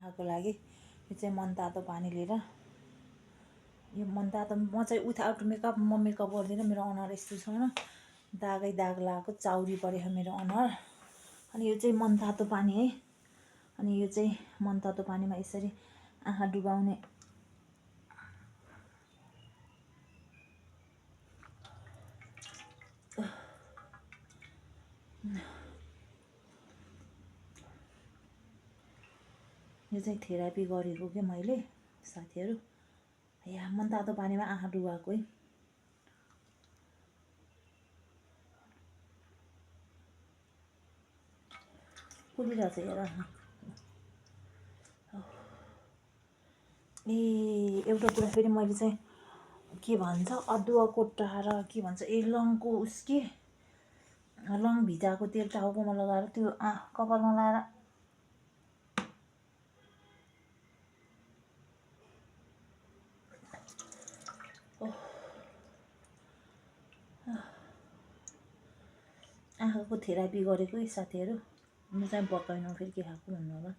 आगो लागि यो चाहिँ मनतातो पानी लिएर यो मनतातो म चाहिँ विथआउट मेकअप म मेकअप गर्दिनँ मेरो अनुहार यस्तो छ होइन दागै दाग लगाएको चाउरी परेको मेरो अनुहार अनि यो चाहिँ मनतातो पानी है अनि यो चाहिँ मनतातो पानीमा यसरी आँखा डुबाउने यो चाहिँ थेरापी गरेको के मैले साथीहरू या मनतातो पानीमा आँखा डुबाएको है फुलिरहेछ हेर ए एउटा कुरा फेरि मैले चाहिँ के भन्छ अदुवा कोट्टा र के भन्छ लङको उस के लङ भिजाएको तेल टाउकोमा लगाएर त्यो कपालमा लगाएर आँखाको थेरापी गरेको है साथीहरू म चाहिँ बताउनु फेरि के खाएको भन्नु होला